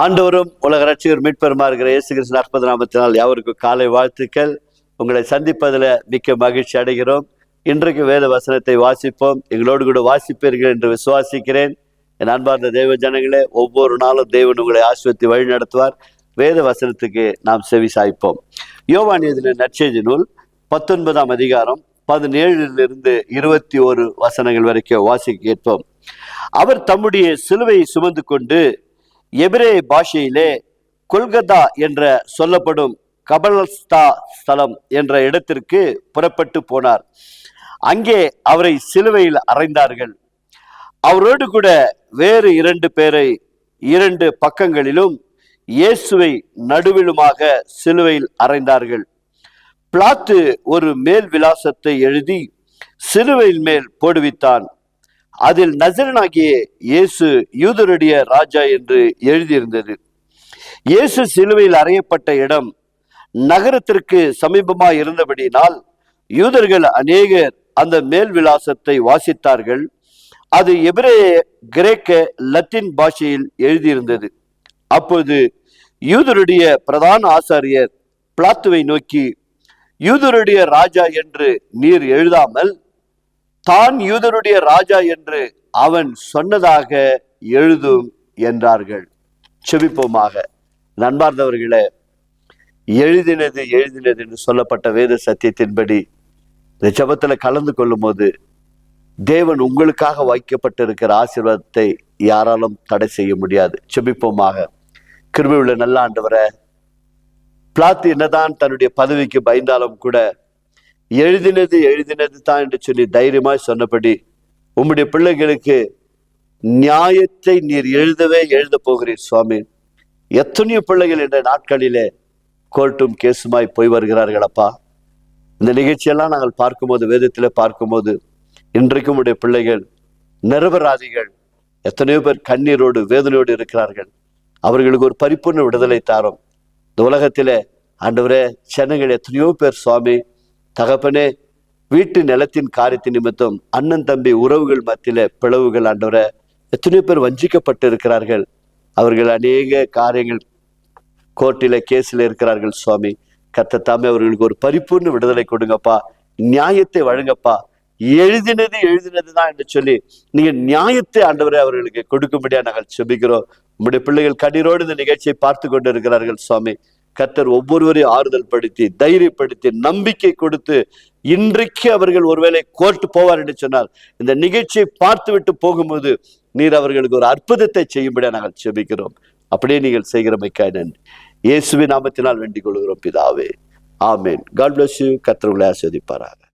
ஆண்டவரும் உலக ரட்சிகர் மீட்பெருமா இருக்கிற இயேசு கிறிஸ்து அற்புத நாமத்தினால் யாவருக்கும் காலை வாழ்த்துக்கள். உங்களை சந்திப்பதில் மிக்க மகிழ்ச்சி அடைகிறோம். இன்றைக்கு வேத வசனத்தை வாசிப்போம். எங்களோடு கூட வாசிப்பீர்கள் என்று விசுவாசிக்கிறேன். என் அன்பார்ந்த தேவ ஜனங்களே, ஒவ்வொரு நாளும் தேவன் உங்களை ஆசீர்வதித்து வழி நடத்துவார். வேத வசனத்துக்கு நாம் செவி சாய்ப்போம். யோவான் எழுதின நற்செய்தி நூல் 19ஆம் அதிகாரம் 17 21 வசனங்கள் வரைக்கும் வாசிக்க கேட்போம். அவர் தம்முடைய சிலுவையை சுமந்து கொண்டு எபிரே பாஷையிலே கொல்கத்தா என்ற சொல்லப்படும் கபலஸ்தா ஸ்தலம் என்ற இடத்திற்கு புறப்பட்டு போனார். அங்கே அவரை சிலுவையில் அறைந்தார்கள். அவரோடு கூட வேறு 2 பேரை 2 பக்கங்களிலும் இயேசுவை நடுவிலுமாக சிலுவையில் அறைந்தார்கள். பிலாத்து ஒரு மேல் விலாசத்தை எழுதி சிலுவையில் மேல் போடுவித்தான். அதில் நசரேயனாகிய இயேசு யூதருடைய ராஜா என்று எழுதியிருந்தது. இயேசு சிலுவையில் அறையப்பட்ட இடம் நகரத்திற்கு சமீபமாய் இருந்தபடியினால் யூதர்கள் அநேகர் அந்த மேல் விலாசத்தை வாசித்தார்கள். அது எபிரேய, கிரேக்க, லத்தீன் பாஷையில் எழுதியிருந்தது. அப்போது யூதருடைய பிரதான ஆசாரியர் பிலாத்துவை நோக்கி, யூதருடைய ராஜா என்று நீர் எழுதாமல் தான் யூதருடைய ராஜா என்று அவன் சொன்னதாக எழுதும் என்றார்கள். செபிப்போமாக. நண்பார்ந்தவர்களே, எழுதினது என்று சொல்லப்பட்ட வேத சத்தியத்தின்படி இந்த ஜெபத்துல கலந்து கொள்ளும் போது தேவன் உங்களுக்காக வைக்கப்பட்டிருக்கிற ஆசீர்வாதத்தை யாராலும் தடை செய்ய முடியாது. செபிப்போமாக. கிருபை உள்ள நல்ல ஆண்டவரே, பிலாத்து என்னதான் தன்னுடைய பதவிக்கு பயந்தாலும் கூட எழுதினது தான் என்று சொல்லி தைரியமாய் சொன்னபடி உம்முடைய பிள்ளைகளுக்கு நியாயத்தை நீர் எழுத போகிறீர் சுவாமி. எத்தனையோ பிள்ளைகள் என்ற நாட்களிலே கோர்ட்டும் கேசுமாய் போய் வருகிறார்கள் அப்பா. இந்த நிகழ்ச்சியெல்லாம் நாங்கள் பார்க்கும்போது, வேதத்திலே பார்க்கும்போது, இன்றைக்கும் உடைய பிள்ளைகள் நிரபராதிகள் எத்தனையோ பேர் கண்ணீரோடு வேதனையோடு இருக்கிறார்கள். அவர்களுக்கு ஒரு பரிபூர்ண விடுதலை தாரும். இந்த உலகத்திலே ஆண்டவரே, ஜனங்கள் எத்தனையோ பேர் சுவாமி தகப்பனே, வீட்டு நிலத்தின் காரியத்தின் நிமித்தம் அண்ணன் தம்பி உறவுகள் மத்தியில பிளவுகள் ஆண்டவரே, எத்தனையோ பேர் வஞ்சிக்கப்பட்டு இருக்கிறார்கள். அவர்கள் அநேக காரியங்கள் கோர்ட்டில கேஸ்ல இருக்கிறார்கள் சுவாமி. கர்த்தர் அவர்களுக்கு ஒரு பரிபூர்ண விடுதலை கொடுங்கப்பா. நியாயத்தை வழங்கப்பா. எழுதினது தான் என்று சொல்லி நீங்க நியாயத்தை ஆண்டவரே அவர்களுக்கு கொடுக்கும்படியா நாங்கள் செபிக்கிறோம். உங்களுடைய பிள்ளைகள் கண்ணீரோடு இந்த நிகழ்ச்சியை பார்த்து கொண்டு இருக்கிறார்கள் சுவாமி. கர்த்தர் ஒவ்வொருவரையும் ஆறுதல் படுத்தி, தைரியப்படுத்தி, நம்பிக்கை கொடுத்து, இன்றைக்கு அவர்கள் ஒருவேளை கோர்ட்டு போவார் என்று சொன்னால் இந்த நிகழ்ச்சியை பார்த்து விட்டு போகும்போது நீர் அவர்களுக்கு ஒரு அற்புதத்தை செய்யும்படியா நாங்கள் செபிக்கிறோம். அப்படியே நீங்கள் செய்கிறமைக்காய் நன்றி. இயேசுவின் நாமத்தினால் வேண்டிக் கொள்கிறோம் பிதாவே, ஆமேன். God bless you. கர்த்தர் உங்களை ஆசீர்வதிப்பாராக.